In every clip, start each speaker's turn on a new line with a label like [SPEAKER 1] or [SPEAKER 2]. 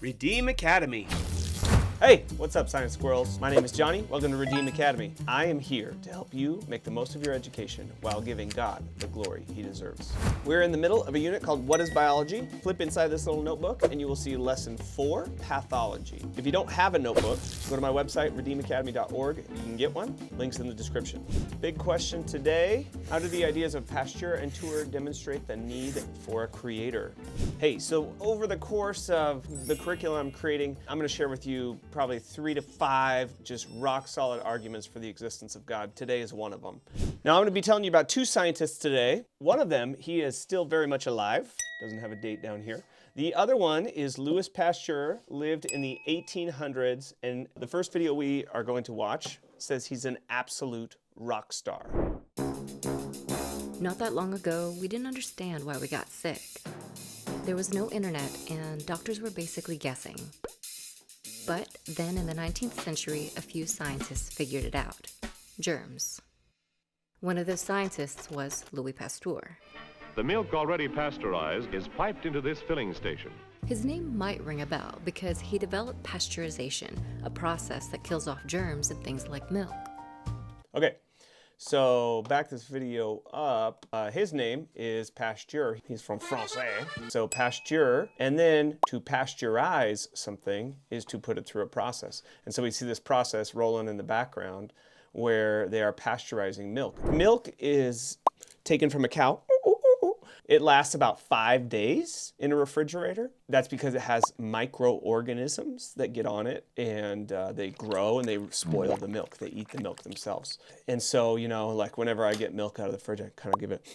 [SPEAKER 1] Redeem Academy. Hey, what's up, science squirrels? My name is Johnny. Welcome to Redeem Academy. I am here to help you make the most of your education while giving God the glory he deserves. We're in the middle of a unit called What is Biology? Flip inside this little notebook and you will see lesson 4, Pathology. If you don't have a notebook, go to my website, redeemacademy.org. You can get one. Links in the description. Big question today. How do the ideas of Pasteur and Tour demonstrate the need for a creator? Hey, so over the course of the curriculum I'm creating, I'm going to share with you probably 3 to 5 just rock solid arguments for the existence of God. Today is one of them. Now I'm going to be telling you about 2 scientists today. One of them, he is still very much alive. Doesn't have a date down here. The other one is Louis Pasteur, lived in the 1800s, and the first video we are going to watch says he's an absolute rock star.
[SPEAKER 2] Not that long ago, we didn't understand why we got sick. There was no internet, and doctors were basically guessing. But then in the 19th century, a few scientists figured it out. Germs. One of those scientists was Louis Pasteur.
[SPEAKER 3] The milk already pasteurized is piped into this filling station.
[SPEAKER 2] His name might ring a bell because he developed pasteurization, a process that kills off germs in things like milk.
[SPEAKER 1] Okay, so back this video up. His name is Pasteur. He's from France. So Pasteur, and then to pasteurize something is to put it through a process. And so we see this process rolling in the background where they are pasteurizing milk. Milk is taken from a cow. It lasts about 5 days in a refrigerator. That's because it has microorganisms that get on it and they grow and they spoil the milk. They eat the milk themselves. And so, you know, like whenever I get milk out of the fridge, I kind of give it,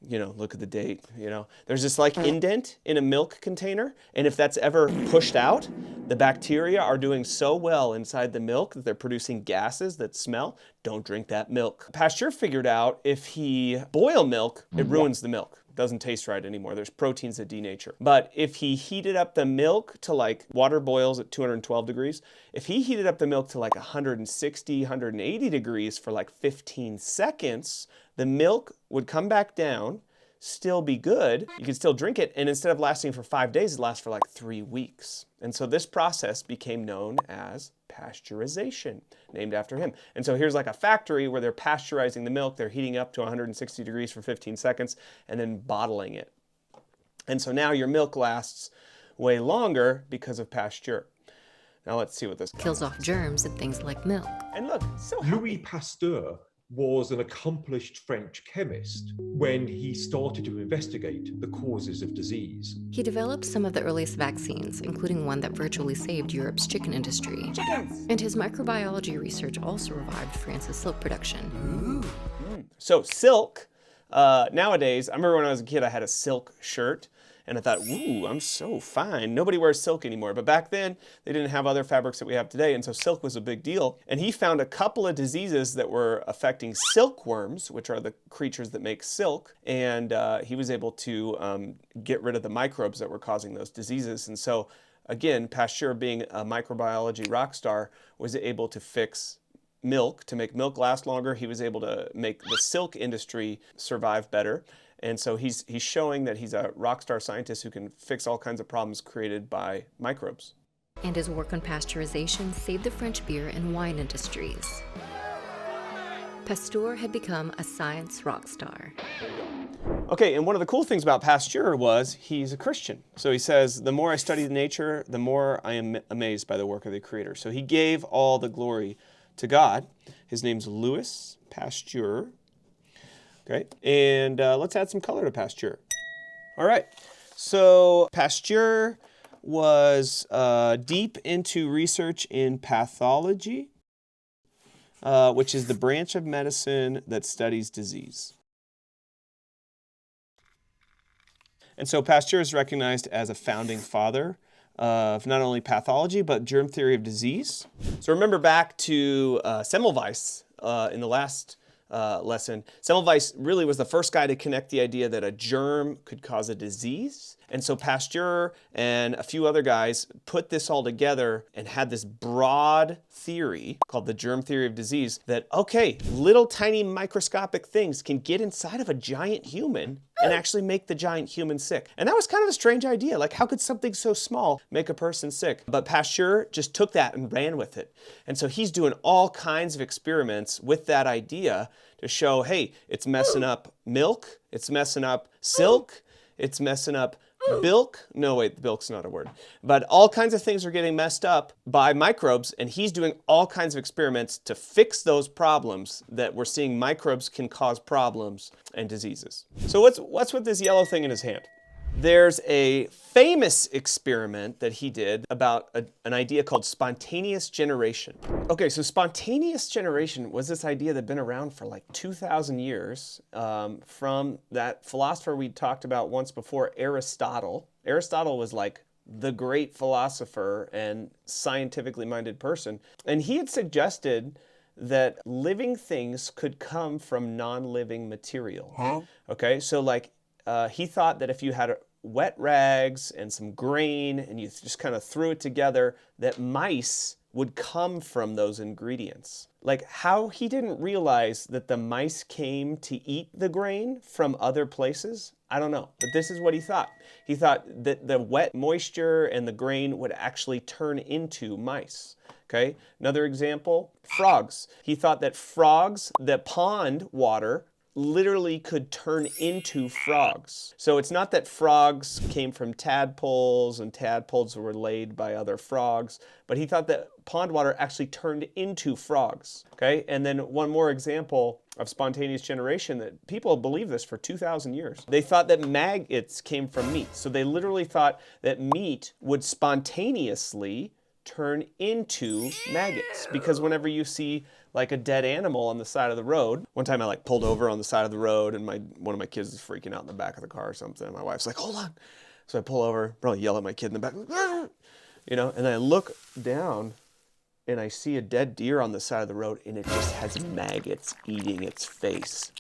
[SPEAKER 1] you know, look at the date, you know. There's this like indent in a milk container. And if that's ever pushed out, the bacteria are doing so well inside the milk that they're producing gases that smell. Don't drink that milk. Pasteur figured out if he boil milk, it ruins the milk. Doesn't taste right anymore. There's proteins that denature. But if he heated up the milk to like, water boils at 212 degrees, if he heated up the milk to like 160, 180 degrees for like 15 seconds, the milk would come back down, still be good, you could still drink it, and instead of lasting for 5 days, it lasts for like 3 weeks. And so this process became known as pasteurization, named after him. And so here's like a factory where they're pasteurizing the milk, they're heating up to 160 degrees for 15 seconds, and then bottling it. And so now your milk lasts way longer because of Pasteur. Now let's see what this
[SPEAKER 2] kills off germs in things like milk.
[SPEAKER 1] And look, so
[SPEAKER 4] Louis Pasteur was an accomplished French chemist when he started to investigate the causes of disease.
[SPEAKER 2] He developed some of the earliest vaccines, including one that virtually saved Europe's chicken industry.
[SPEAKER 1] chickens.
[SPEAKER 2] And his microbiology research also revived France's silk production.
[SPEAKER 1] So silk, nowadays, I remember when I was a kid, I had a silk shirt. And I thought, ooh, I'm so fine. Nobody wears silk anymore. But back then, they didn't have other fabrics that we have today. And so silk was a big deal. And he found a couple of diseases that were affecting silkworms, which are the creatures that make silk. And he was able to get rid of the microbes that were causing those diseases. And so, again, Pasteur, being a microbiology rock star, was able to fix milk, to make milk last longer. He was able to make the silk industry survive better. And so he's showing that he's a rock star scientist who can fix all kinds of problems created by microbes.
[SPEAKER 2] And his work on pasteurization saved the French beer and wine industries. Pasteur had become a science rock star.
[SPEAKER 1] Okay, and one of the cool things about Pasteur was he's a Christian. So he says, the more I study nature, the more I am amazed by the work of the Creator. So he gave all the glory to God. His name's Louis Pasteur. Okay, and let's add some color to Pasteur. All right, so Pasteur was deep into research in pathology, which is the branch of medicine that studies disease. And so Pasteur is recognized as a founding father of not only pathology, but germ theory of disease. So remember back to Semmelweis in the last lesson. Semmelweis really was the first guy to connect the idea that a germ could cause a disease. And so Pasteur and a few other guys put this all together and had this broad theory called the germ theory of disease that, okay, little tiny microscopic things can get inside of a giant human and actually make the giant human sick. And that was kind of a strange idea. Like, how could something so small make a person sick? But Pasteur just took that and ran with it. And so he's doing all kinds of experiments with that idea to show, hey, it's messing up milk, it's messing up silk, it's messing up bilk. No, wait, bilk's not a word. But all kinds of things are getting messed up by microbes, and he's doing all kinds of experiments to fix those problems that we're seeing microbes can cause problems and diseases. So what's with this yellow thing in his hand? There's a famous experiment that he did about an idea called spontaneous generation. Okay, so spontaneous generation was this idea that had been around for like 2,000 years from that philosopher we talked about once before, Aristotle. Aristotle was like the great philosopher and scientifically minded person. And he had suggested that living things could come from non-living material. Okay, so like he thought that if you had wet rags and some grain and you just kind of threw it together, that mice would come from those ingredients. Like, how he didn't realize that the mice came to eat the grain from other places, I don't know. But this is what he thought. He thought that the wet moisture and the grain would actually turn into mice. Okay, another example, frogs. He thought that frogs, the pond water, literally could turn into frogs. So it's not that frogs came from tadpoles and tadpoles were laid by other frogs, but he thought that pond water actually turned into frogs. Okay, and then one more example of spontaneous generation that people believe this for 2,000 years. They thought that maggots came from meat. So they literally thought that meat would spontaneously turn into maggots, because whenever you see like a dead animal on the side of the road, one time I like pulled over on the side of the road and one of my kids is freaking out in the back of the car or something, and my wife's like, hold on. So I pull over, probably yell at my kid in the back, you know, and then I look down and I see a dead deer on the side of the road and it just has maggots eating its face.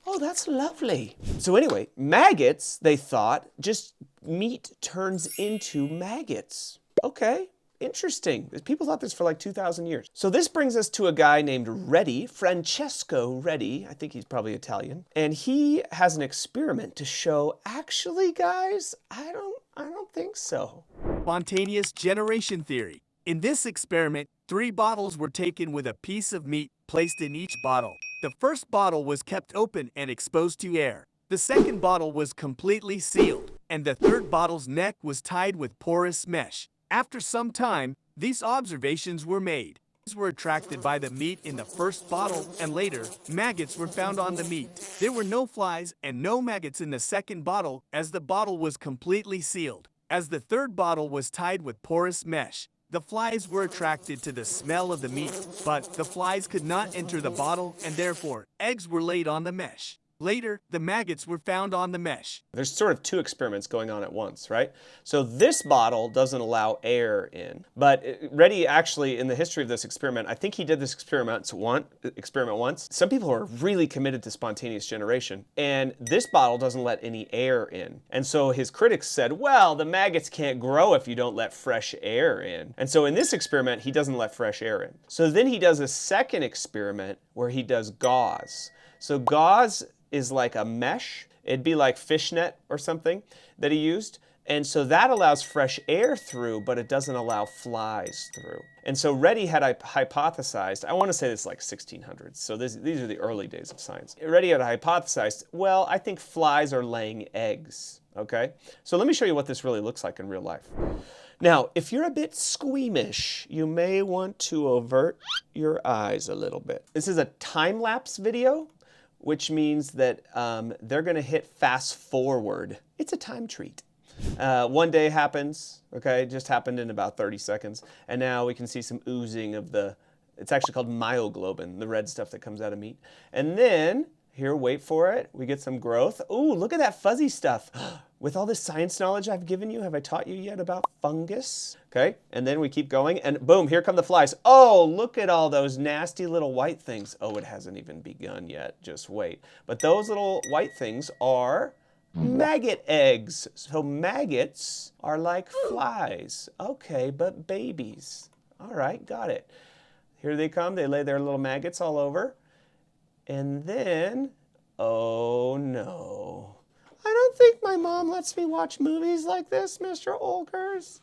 [SPEAKER 1] Oh, that's lovely. So anyway, maggots, they thought, just meat turns into maggots. Okay. Interesting. People thought this for like 2,000 years. So this brings us to a guy named Redi, Francesco Redi. I think he's probably Italian. And he has an experiment to show, actually, guys, I don't think so.
[SPEAKER 5] Spontaneous generation theory. In this experiment, 3 bottles were taken with a piece of meat placed in each bottle. The first bottle was kept open and exposed to air. The second bottle was completely sealed, and the third bottle's neck was tied with porous mesh. After some time, these observations were made. Flies were attracted by the meat in the first bottle, and later, maggots were found on the meat. There were no flies and no maggots in the second bottle, as the bottle was completely sealed. As the third bottle was tied with porous mesh, the flies were attracted to the smell of the meat, but the flies could not enter the bottle, and therefore, eggs were laid on the mesh. Later, the maggots were found on the mesh.
[SPEAKER 1] There's sort of 2 experiments going on at once, right? So this bottle doesn't allow air in. But Redi actually, in the history of this experiment, I think he did this experiment once. Some people are really committed to spontaneous generation, and this bottle doesn't let any air in. And so his critics said, well, the maggots can't grow if you don't let fresh air in. And so in this experiment, he doesn't let fresh air in. So then he does a second experiment where he does gauze. So gauze is like a mesh. It'd be like fishnet or something that he used. And so that allows fresh air through, but it doesn't allow flies through. And so Redi had hypothesized, I want to say this is like 1600s, so these are the early days of science. Redi had hypothesized, well, I think flies are laying eggs, okay? So let me show you what this really looks like in real life. Now, if you're a bit squeamish, you may want to avert your eyes a little bit. This is a time-lapse video, which means that they're going to hit fast forward. It's a time treat. One day happens, okay, it just happened in about 30 seconds, and now we can see some oozing of it's actually called myoglobin, the red stuff that comes out of meat. And then, here, wait for it, we get some growth. Ooh, look at that fuzzy stuff. with all this science knowledge I've given you, have I taught you yet about fungus? Okay, and then we keep going, and boom, here come the flies. Oh, look at all those nasty little white things. Oh, it hasn't even begun yet, just wait. But those little white things are maggot eggs. So maggots are like flies. Okay, but babies. All right, got it. Here they come, they lay their little maggots all over. And then, oh no. I don't think my mom lets me watch movies like this, Mr. Olkers.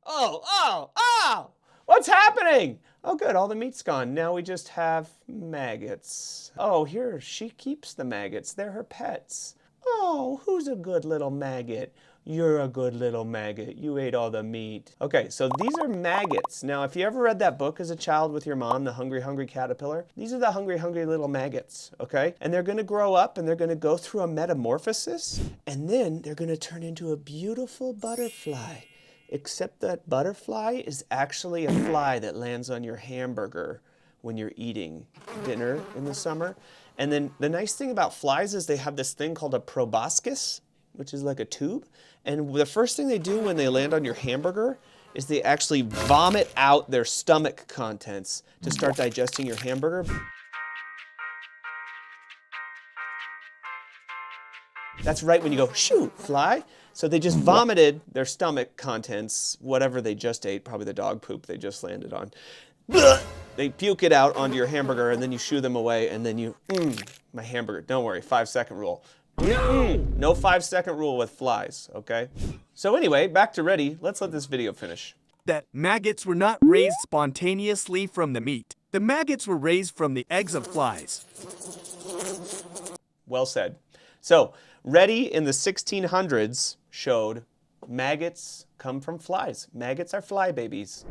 [SPEAKER 1] Oh! What's happening? Oh good, all the meat's gone. Now we just have maggots. Oh, here, she keeps the maggots. They're her pets. Oh, who's a good little maggot? You're a good little maggot. You ate all the meat. Okay, so these are maggots. Now, if you ever read that book as a child with your mom, The Hungry, Hungry Caterpillar, these are the hungry, hungry little maggots, okay? And they're gonna grow up and they're gonna go through a metamorphosis, and then they're gonna turn into a beautiful butterfly. Except that butterfly is actually a fly that lands on your hamburger when you're eating dinner in the summer. And then the nice thing about flies is they have this thing called a proboscis, which is like a tube. And the first thing they do when they land on your hamburger is they actually vomit out their stomach contents to start digesting your hamburger. That's right when you go, shoo, fly. So they just vomited their stomach contents, whatever they just ate, probably the dog poop they just landed on. They puke it out onto your hamburger and then you shoo them away and then you, my hamburger. Don't worry, 5-second rule. No 5-second rule with flies, okay? So anyway, back to ready. Let's let this video finish.
[SPEAKER 5] That maggots were not raised spontaneously from the meat. The maggots were raised from the eggs of flies.
[SPEAKER 1] Well said. So, Reddy in the 1600s showed maggots come from flies. Maggots are fly babies.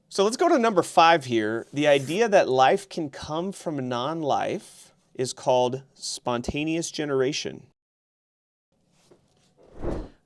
[SPEAKER 1] So let's go to number 5 here. The idea that life can come from non-life is called spontaneous generation.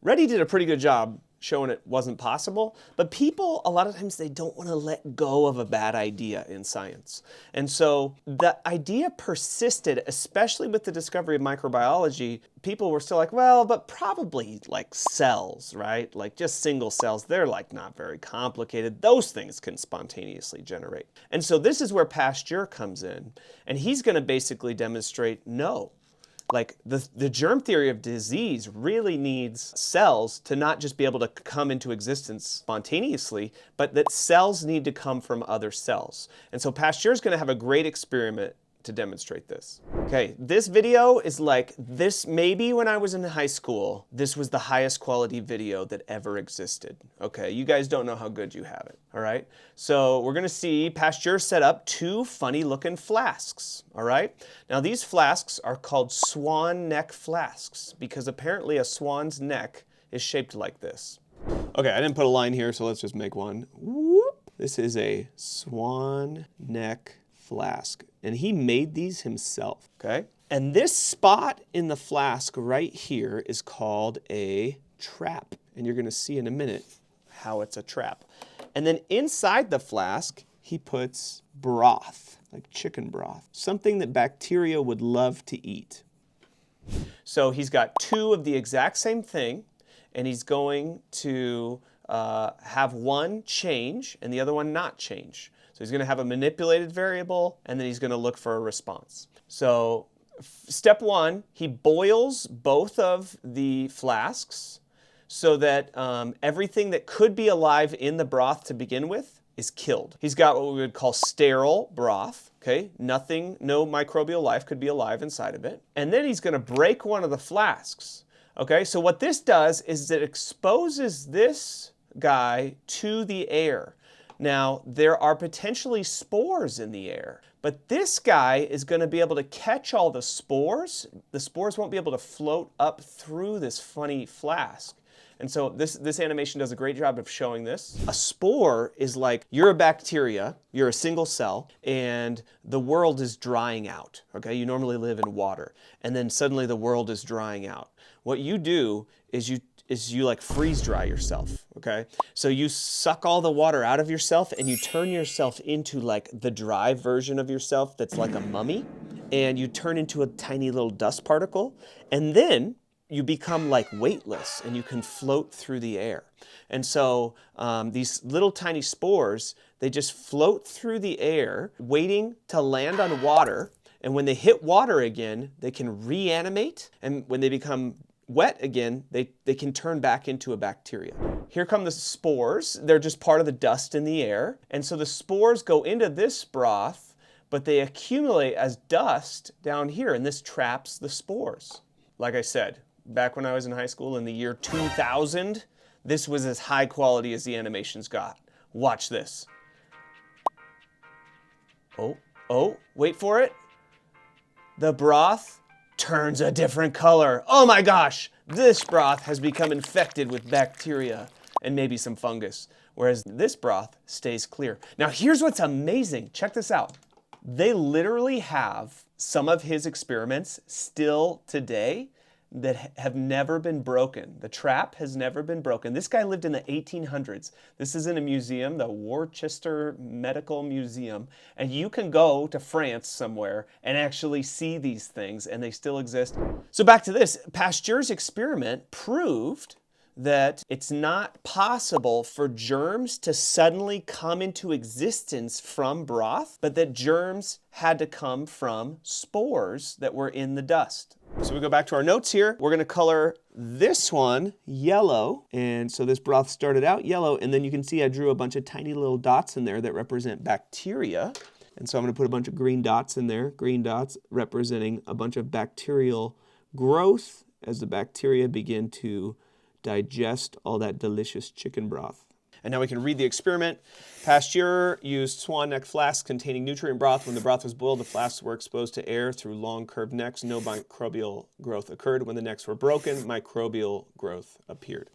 [SPEAKER 1] Reddy did a pretty good job showing it wasn't possible, but people, a lot of times, they don't want to let go of a bad idea in science. And so the idea persisted, especially with the discovery of microbiology. People were still like, well, but probably like cells, right? Like just single cells, they're like not very complicated. Those things can spontaneously generate. And so this is where Pasteur comes in, and he's going to basically demonstrate no. Like the germ theory of disease really needs cells to not just be able to come into existence spontaneously, but that cells need to come from other cells. And so Pasteur's going to have a great experiment to demonstrate this. Okay, this video is like this, maybe when I was in high school, this was the highest quality video that ever existed. Okay, you guys don't know how good you have it, all right? So we're gonna see Pasteur set up 2 funny looking flasks, all right? Now these flasks are called swan-neck flasks because apparently a swan's neck is shaped like this. Okay, I didn't put a line here, so let's just make one. Whoop. This is a swan-neck flask, and he made these himself, okay? And this spot in the flask right here is called a trap, and you're gonna see in a minute how it's a trap. And then inside the flask, he puts broth, like chicken broth, something that bacteria would love to eat. So he's got 2 of the exact same thing, and he's going to have one change and the other one not change. So he's going to have a manipulated variable, and then he's going to look for a response. So step 1, he boils both of the flasks so that everything that could be alive in the broth to begin with is killed. He's got what we would call sterile broth, okay? Nothing, no microbial life could be alive inside of it. And then he's going to break one of the flasks, okay? So what this does is it exposes this guy to the air. Now, there are potentially spores in the air, but this guy is going to be able to catch all the spores. The spores won't be able to float up through this funny flask. And so this animation does a great job of showing this. A spore is like, you're a bacteria, you're a single cell, and the world is drying out, okay? You normally live in water, and then suddenly the world is drying out. What you do is you like freeze dry yourself, okay? So you suck all the water out of yourself and you turn yourself into like the dry version of yourself that's like a mummy, and you turn into a tiny little dust particle, and then you become like weightless and you can float through the air. And so these little tiny spores, they just float through the air, waiting to land on water. And when they hit water again, they can reanimate. And when they become wet again, they can turn back into a bacteria. Here come the spores. They're just part of the dust in the air. And so the spores go into this broth, but they accumulate as dust down here, and this traps the spores. Like I said, back when I was in high school in the year 2000, this was as high quality as the animations got. Watch this. Oh, wait for it. The broth turns a different color. Oh my gosh, this broth has become infected with bacteria and maybe some fungus, whereas this broth stays clear. Now here's what's amazing. Check this out. They literally have some of his experiments still today that have never been broken. The trap has never been broken. This guy lived in the 1800s. This is in a museum, the Worcester Medical Museum, and you can go to France somewhere and actually see these things, and they still exist. So back to this, Pasteur's experiment proved that it's not possible for germs to suddenly come into existence from broth, but that germs had to come from spores that were in the dust. So we go back to our notes here. We're gonna color this one yellow. And so this broth started out yellow, and then you can see I drew a bunch of tiny little dots in there that represent bacteria. And so I'm gonna put a bunch of green dots in there, green dots representing a bunch of bacterial growth as the bacteria begin to digest all that delicious chicken broth. And now we can read the experiment. Pasteur used swan-neck flasks containing nutrient broth. When the broth was boiled, the flasks were exposed to air through long curved necks. No microbial growth occurred. When the necks were broken, microbial growth appeared.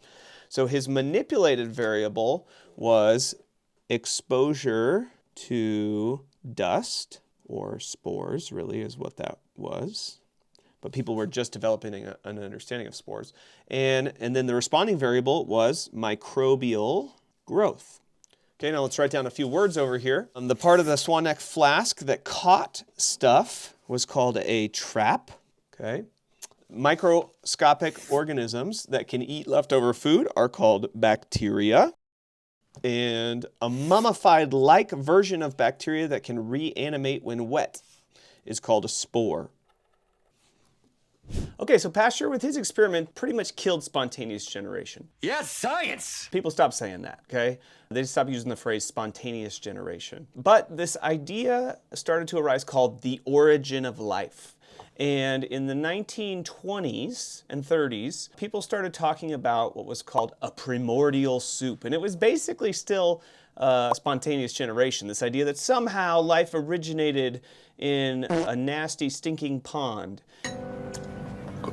[SPEAKER 1] So his manipulated variable was exposure to dust, or spores really is what that was. But people were just developing an understanding of spores. And then the responding variable was microbial growth. Okay, now let's write down a few words over here. The part of the swan-neck flask that caught stuff was called a trap. Okay. Microscopic organisms that can eat leftover food are called bacteria. And a mummified-like version of bacteria that can reanimate when wet is called a spore. Okay, so Pasteur, with his experiment, pretty much killed spontaneous generation.
[SPEAKER 6] Yes, science!
[SPEAKER 1] People stopped saying that, okay? They stopped using the phrase spontaneous generation. But this idea started to arise called the origin of life. And in the 1920s and 30s, people started talking about what was called a primordial soup. And it was basically still spontaneous generation, this idea that somehow life originated in a nasty, stinking pond.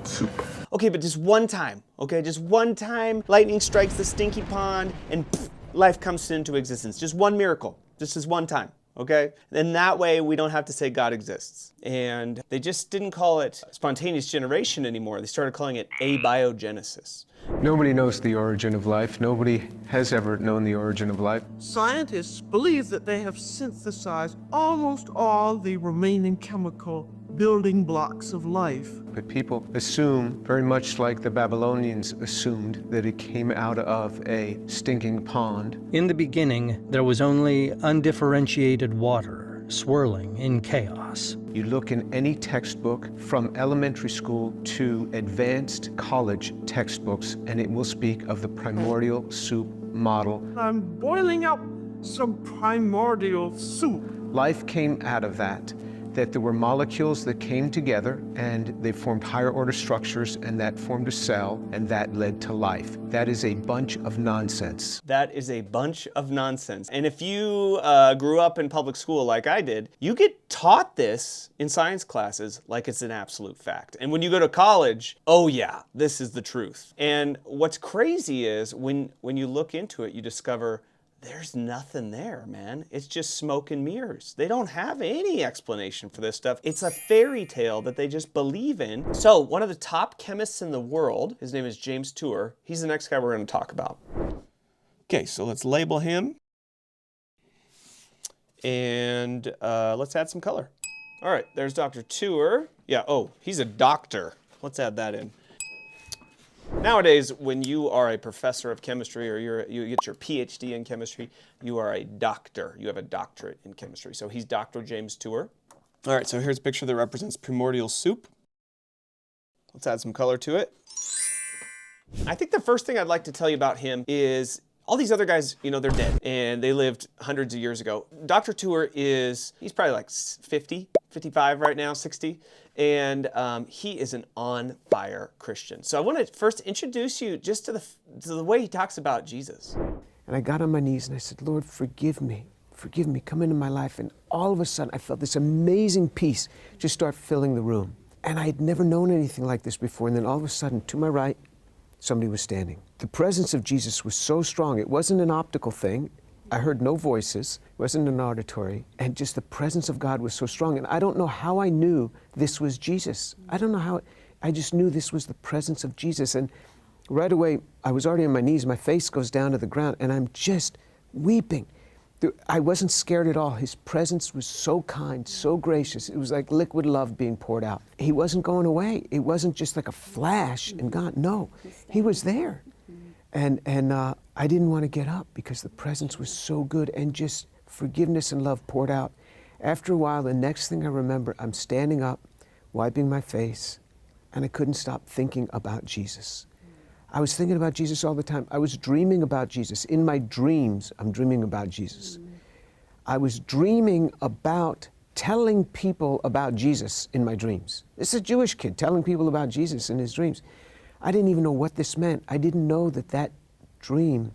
[SPEAKER 6] Soup.
[SPEAKER 1] Okay, but just one time, okay? Just one time, lightning strikes the stinky pond and pff, life comes into existence. Just one miracle, just this one time, okay? And that way we don't have to say God exists. And they just didn't call it spontaneous generation anymore. They started calling it abiogenesis.
[SPEAKER 7] Nobody knows the origin of life. Nobody has ever known the origin of life.
[SPEAKER 8] Scientists believe that they have synthesized almost all the remaining chemical building blocks of life.
[SPEAKER 7] But people assume, very much like the Babylonians assumed, that it came out of a stinking pond.
[SPEAKER 9] In the beginning, there was only undifferentiated water swirling in chaos.
[SPEAKER 7] You look in any textbook, from elementary school to advanced college textbooks, and it will speak of the primordial soup model.
[SPEAKER 8] I'm boiling up some primordial soup.
[SPEAKER 7] Life came out of that there were molecules that came together and they formed higher order structures, and that formed a cell, and that led to life. That is a bunch of nonsense.
[SPEAKER 1] That is a bunch of nonsense. And if you grew up in public school like I did, you get taught this in science classes like it's an absolute fact. And when you go to college, oh yeah, this is the truth. And what's crazy is when you look into it, you discover there's nothing there, man. It's just smoke and mirrors. They don't have any explanation for this stuff. It's a fairy tale that they just believe in. So one of the top chemists in the world, his name is James Tour. He's the next guy we're going to talk about. Okay, so let's label him. And let's add some color. All right, there's Dr. Tour. Yeah, oh, he's a doctor. Let's add that in. Nowadays, when you are a professor of chemistry or you get your PhD in chemistry, you are a doctor. You have a doctorate in chemistry. So he's Dr. James Tour. All right, so here's a picture that represents primordial soup. Let's add some color to it. I think the first thing I'd like to tell you about him is all these other guys, you know, they're dead and they lived hundreds of years ago. Dr. Tour he's probably like 50, 55 right now, 60. And he is an on-fire Christian. So I want to first introduce you just to the way he talks about Jesus.
[SPEAKER 7] And I got on my knees and I said, Lord, forgive me, come into my life. And all of a sudden I felt this amazing peace just start filling the room. And I had never known anything like this before. And then all of a sudden, to my right, somebody was standing. The presence of Jesus was so strong. It wasn't an optical thing. I heard no voices. It wasn't an auditory. And just the presence of God was so strong. And I don't know how I knew this was Jesus. I don't know how. I just knew this was the presence of Jesus. And right away, I was already on my knees. My face goes down to the ground. And I'm just weeping. I wasn't scared at all. His presence was so kind, so gracious. It was like liquid love being poured out. He wasn't going away. It wasn't just like a flash and gone. No, he was there. And I didn't want to get up because the presence was so good and just forgiveness and love poured out. After a while, the next thing I remember, I'm standing up, wiping my face, and I couldn't stop thinking about Jesus. I was thinking about Jesus all the time. I was dreaming about Jesus. In my dreams, I'm dreaming about Jesus. I was dreaming about telling people about Jesus in my dreams. This is a Jewish kid telling people about Jesus in his dreams. I didn't even know what this meant. I didn't know that that dream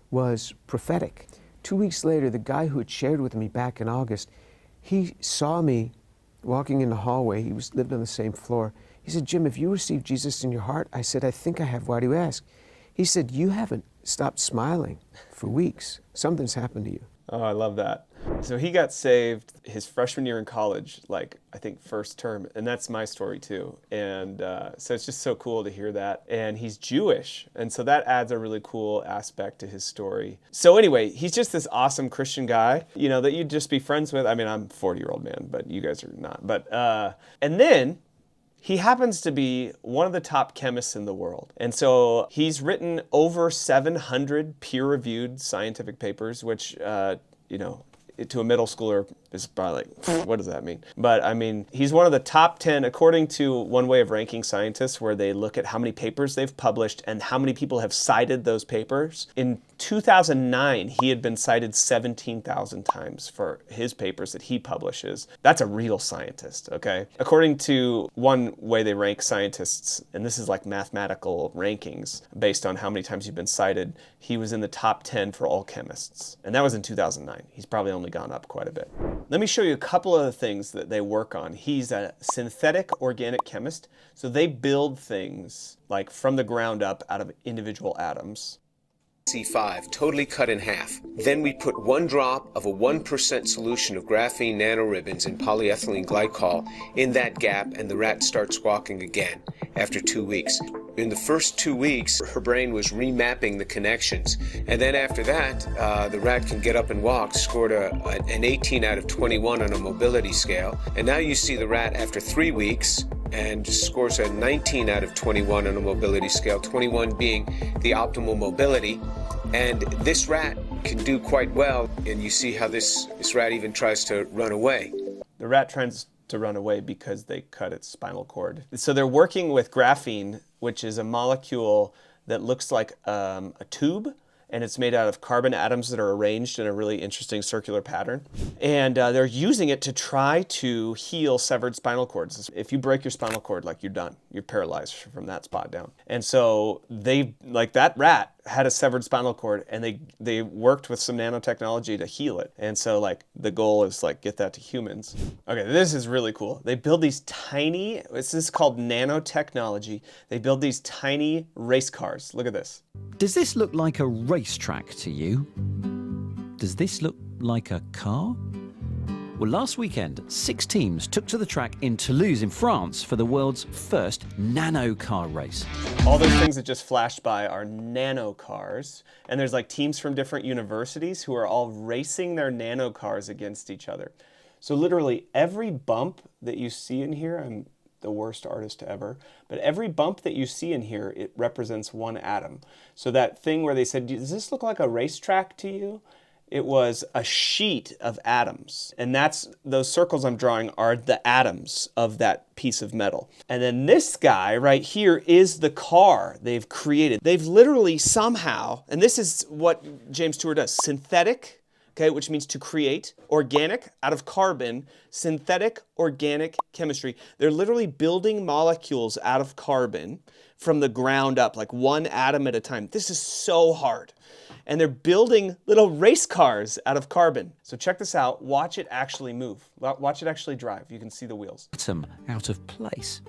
[SPEAKER 7] was prophetic. 2 weeks later, the guy who had shared with me back in August, he saw me walking in the hallway. He lived on the same floor. He said, Jim, have you received Jesus in your heart? I said, I think I have. Why do you ask? He said, you haven't stopped smiling for weeks. Something's happened to you.
[SPEAKER 1] Oh, I love that. So he got saved his freshman year in college, like I think first term, and that's my story too. And so it's just so cool to hear that. And he's Jewish, and so that adds a really cool aspect to his story. So anyway, he's just this awesome Christian guy, you know, that you'd just be friends with. I mean, I'm a 40-year-old man, but you guys are not. But and then he happens to be one of the top chemists in the world. And so he's written over 700 peer-reviewed scientific papers, which, you know, to a middle schooler is probably like, what does that mean? But I mean, he's one of the top 10, according to one way of ranking scientists, where they look at how many papers they've published and how many people have cited those papers. In 2009, he had been cited 17,000 times for his papers that he publishes. That's a real scientist, okay? According to one way they rank scientists, and this is like mathematical rankings based on how many times you've been cited, he was in the top 10 for all chemists. And that was in 2009. He's probably only gone up quite a bit. Let me show you a couple of the things that they work on. He's a synthetic organic chemist, so they build things like from the ground up out of individual atoms.
[SPEAKER 10] C5, totally cut in half. Then we put 1 drop of a 1% solution of graphene nanoribbons in polyethylene glycol in that gap, and the rat starts walking again after 2 weeks. In the first 2 weeks, her brain was remapping the connections. And then after that, the rat can get up and walk, scored an 18 out of 21 on a mobility scale. And now you see the rat after 3 weeks and scores a 19 out of 21 on a mobility scale, 21 being the optimal mobility. And this rat can do quite well, and you see how this rat even tries to run away.
[SPEAKER 1] The rat tries to run away because they cut its spinal cord. So they're working with graphene, which is a molecule that looks like a tube, and it's made out of carbon atoms that are arranged in a really interesting circular pattern. And they're using it to try to heal severed spinal cords. If you break your spinal cord, like you're done. You're paralyzed from that spot down. And so they, like that rat had a severed spinal cord, and they worked with some nanotechnology to heal it. And so like the goal is like get that to humans. Okay, this is really cool. They build these tiny, this is called nanotechnology. They build these tiny race cars. Look at this.
[SPEAKER 11] Does this look like a racetrack to you? Does this look like a car? Well, last weekend, 6 teams took to the track in Toulouse in France for the world's first nano car race.
[SPEAKER 1] All those things that just flashed by are nano cars, and there's like teams from different universities who are all racing their nano cars against each other. So literally every bump that you see in here, the worst artist ever. But every bump that you see in here, it represents one atom. So that thing where they said, does this look like a racetrack to you? It was a sheet of atoms. And those circles I'm drawing are the atoms of that piece of metal. And then this guy right here is the car they've created. They've literally somehow, and this is what James Tour does, synthetic, okay, which means to create, organic, out of carbon, synthetic organic chemistry. They're literally building molecules out of carbon from the ground up, like one atom at a time. This is so hard. And they're building little race cars out of carbon. So check this out. Watch it actually move. Watch it actually drive. You can see the wheels.
[SPEAKER 11] Atom out of place.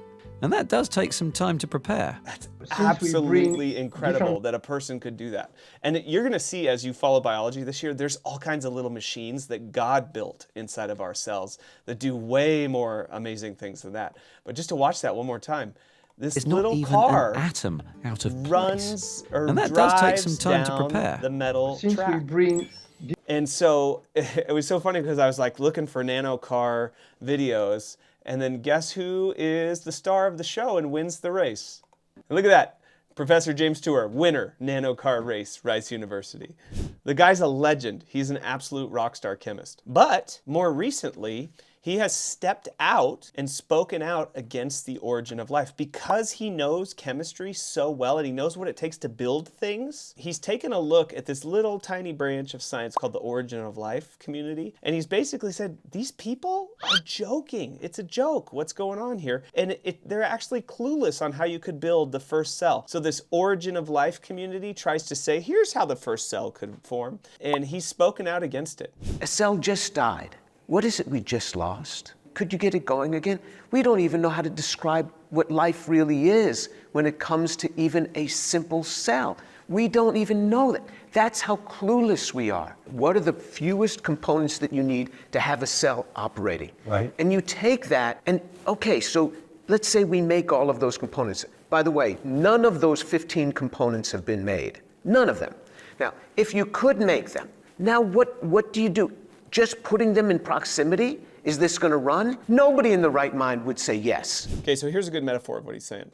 [SPEAKER 11] And that does take some time to prepare.
[SPEAKER 1] That's absolutely incredible that a person could do that. And you're going to see as you follow biology this year, there's all kinds of little machines that God built inside of our cells that do way more amazing things than that. But just to watch that one more time, this little car
[SPEAKER 11] an atom out of
[SPEAKER 1] runs or
[SPEAKER 11] and that
[SPEAKER 1] drives
[SPEAKER 11] does take some time to
[SPEAKER 1] down
[SPEAKER 11] prepare.
[SPEAKER 1] the metal track. And so it was so funny because I was like looking for nano car videos, and then guess who is the star of the show and wins the race? And look at that. Professor James Tour, winner, nano car race, Rice University. The guy's a legend. He's an absolute rock star chemist. But more recently, he has stepped out and spoken out against the origin of life because he knows chemistry so well and he knows what it takes to build things. He's taken a look at this little tiny branch of science called the origin of life community, and he's basically said, these people are joking. It's a joke. What's going on here? And they're actually clueless on how you could build the first cell. So this origin of life community tries to say, here's how the first cell could form, and he's spoken out against it.
[SPEAKER 7] A cell just died. What is it we just lost? Could you get it going again? We don't even know how to describe what life really is when it comes to even a simple cell. We don't even know that. That's how clueless we are. What are the fewest components that you need to have a cell operating?
[SPEAKER 4] Right.
[SPEAKER 7] And you take that and, okay, so let's say we make all of those components. By the way, none of those 15 components have been made. None of them. Now, if you could make them, now what do you do? Just putting them in proximity? Is this going to run? Nobody in the right mind would say yes.
[SPEAKER 1] Okay, so here's a good metaphor of what he's saying.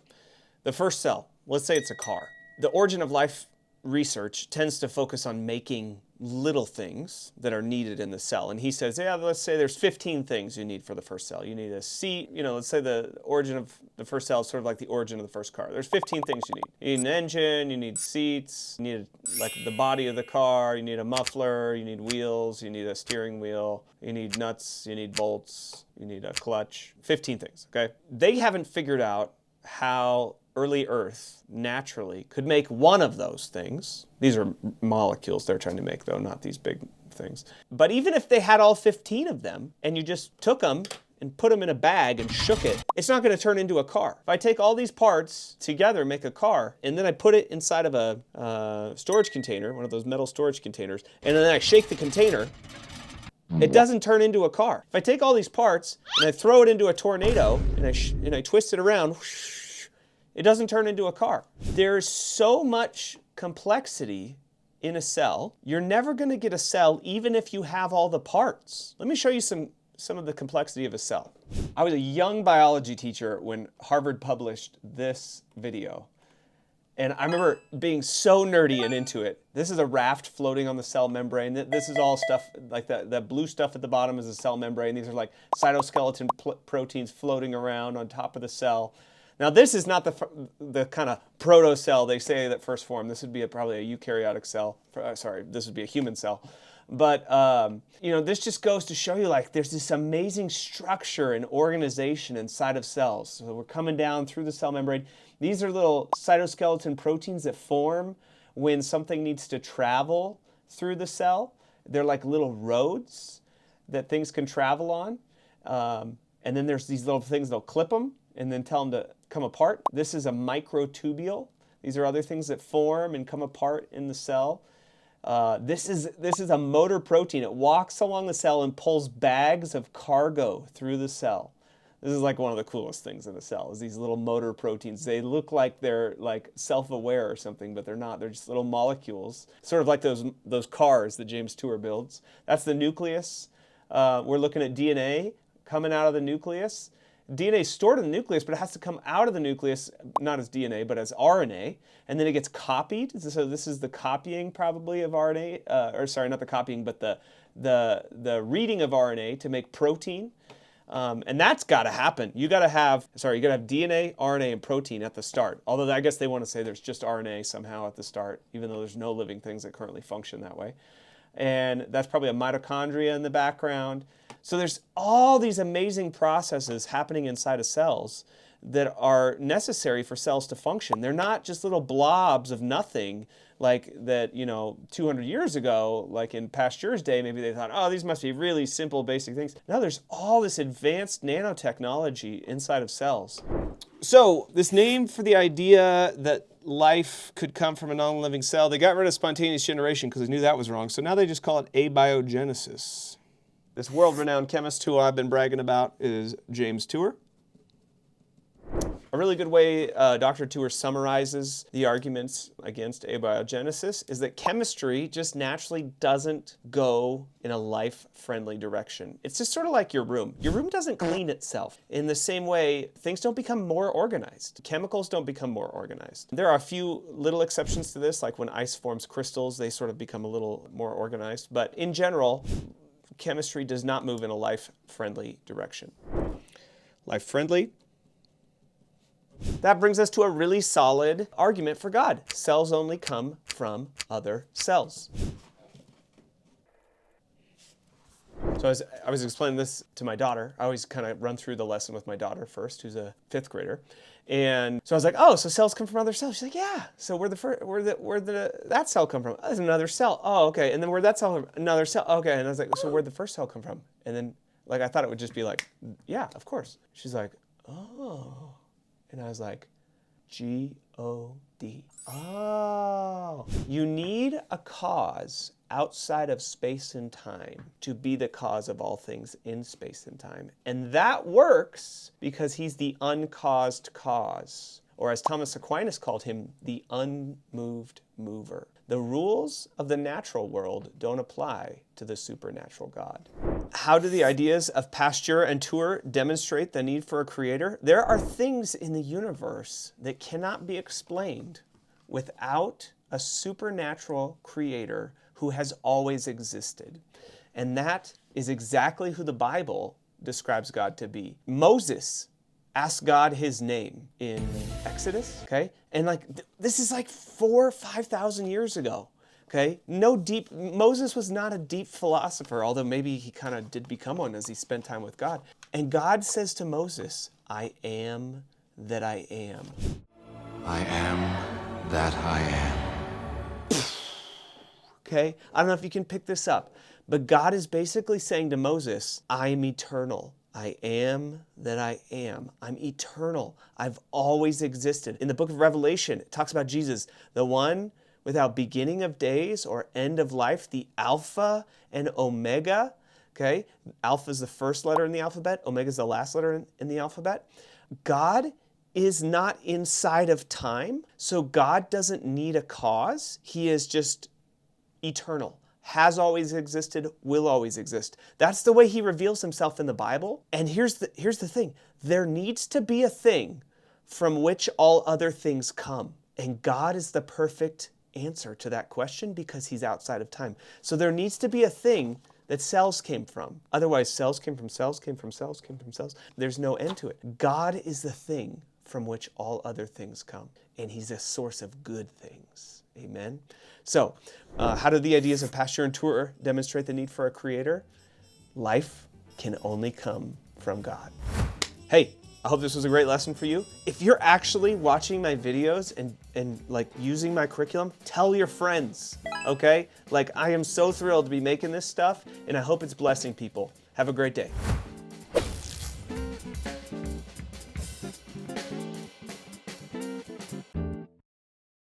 [SPEAKER 1] The first cell, let's say it's a car. The origin of life research tends to focus on making little things that are needed in the cell. And he says, yeah, let's say there's 15 things you need for the first cell. You need a seat, let's say the origin of the first cell is sort of like the origin of the first car. There's 15 things you need. You need an engine, you need seats, you need like the body of the car, you need a muffler, you need wheels, you need a steering wheel, you need nuts, you need bolts, you need a clutch. 15 things, okay? They haven't figured out how early Earth naturally could make one of those things. These are molecules they're trying to make, though, not these big things. But even if they had all 15 of them, and you just took them and put them in a bag and shook it, it's not going to turn into a car. If I take all these parts together, make a car, and then I put it inside of a storage container, one of those metal storage containers, and then I shake the container, it doesn't turn into a car. If I take all these parts and I throw it into a tornado and I twist it around, it doesn't turn into a car. There's so much complexity in a cell. You're never going to get a cell even if you have all the parts. Let me show you some of the complexity of a cell. I was a young biology teacher when Harvard published this video. And I remember being so nerdy and into it. This is a raft floating on the cell membrane. This is all stuff, like that blue stuff at the bottom is a cell membrane. These are like cytoskeleton proteins floating around on top of the cell. Now this is not the kind of proto-cell they say that first formed. This would be probably a eukaryotic cell. This would be a human cell. But this just goes to show you like there's this amazing structure and organization inside of cells. So we're coming down through the cell membrane. These are little cytoskeleton proteins that form when something needs to travel through the cell. They're like little roads that things can travel on. And then there's these little things that'll clip them and then tell them to come apart. This is a microtubule. These are other things that form and come apart in the cell. This is a motor protein. It walks along the cell and pulls bags of cargo through the cell. This is like one of the coolest things in the cell, is these little motor proteins. They look like they're like self-aware or something, but they're not. They're just little molecules, sort of like those cars that James Tour builds. That's the nucleus. We're looking at DNA coming out of the nucleus. DNA is stored in the nucleus, but it has to come out of the nucleus, not as DNA, but as RNA, and then it gets copied. So this is the copying probably of RNA, or sorry, not the copying, but the reading of RNA to make protein. And that's got to happen. You got to have DNA, RNA, and protein at the start. Although I guess they want to say there's just RNA somehow at the start, even though there's no living things that currently function that way. And that's probably a mitochondria in the background. So there's all these amazing processes happening inside of cells that are necessary for cells to function. They're not just little blobs of nothing like that, 200 years ago, like in Pasteur's day, maybe they thought, oh, these must be really simple, basic things. Now there's all this advanced nanotechnology inside of cells. So this name for the idea that life could come from a non-living cell, they got rid of spontaneous generation because they knew that was wrong. So now they just call it abiogenesis. This world-renowned chemist who I've been bragging about is James Tour. A really good way Dr. Tour summarizes the arguments against abiogenesis is that chemistry just naturally doesn't go in a life-friendly direction. It's just sort of like your room. Your room doesn't clean itself. In the same way, things don't become more organized. Chemicals don't become more organized. There are a few little exceptions to this, like when ice forms crystals, they sort of become a little more organized. But in general, chemistry does not move in a life-friendly direction. Life-friendly? That brings us to a really solid argument for God. Cells only come from other cells. So I was explaining this to my daughter. I always kind of run through the lesson with my daughter first, who's a 5th grader. And so I was like, oh, so cells come from other cells? She's like, yeah. So where'd that cell come from? Oh, there's another cell. Oh, okay. And then where'd that cell come from? Another cell. Okay. And I was like, so where'd the first cell come from? And then I thought it would just be like, yeah, of course. She's like, oh. And I was like, G-O-D. Oh. You need a cause outside of space and time to be the cause of all things in space and time. And that works because he's the uncaused cause. Or as Thomas Aquinas called him, the unmoved mover. The rules of the natural world don't apply to the supernatural God. How do the ideas of Pasteur and Tour demonstrate the need for a creator? There are things in the universe that cannot be explained without a supernatural creator who has always existed. And that is exactly who the Bible describes God to be. Moses asked God his name in Exodus, okay? And this is like 4,000 or 5,000 years ago, okay? Moses was not a deep philosopher, although maybe he kind of did become one as he spent time with God. And God says to Moses, I am that I am.
[SPEAKER 6] I am that I am.
[SPEAKER 1] Okay? I don't know if you can pick this up, but God is basically saying to Moses, I am eternal. I am that I am. I'm eternal. I've always existed. In the book of Revelation, it talks about Jesus, the one without beginning of days or end of life, the Alpha and Omega. Okay? Alpha is the first letter in the alphabet. Omega is the last letter in the alphabet. God is not inside of time, so God doesn't need a cause. He is just eternal. Has always existed, will always exist. That's the way he reveals himself in the Bible. And here's the thing. There needs to be a thing from which all other things come. And God is the perfect answer to that question because he's outside of time. So there needs to be a thing that cells came from. Otherwise, cells came from cells, came from cells, came from cells. There's no end to it. God is the thing from which all other things come. And he's a source of good things. Amen? So, how do the ideas of Pasteur and Tour demonstrate the need for a creator? Life can only come from God. Hey, I hope this was a great lesson for you. If you're actually watching my videos and using my curriculum, tell your friends, okay? I am so thrilled to be making this stuff, and I hope it's blessing people. Have a great day.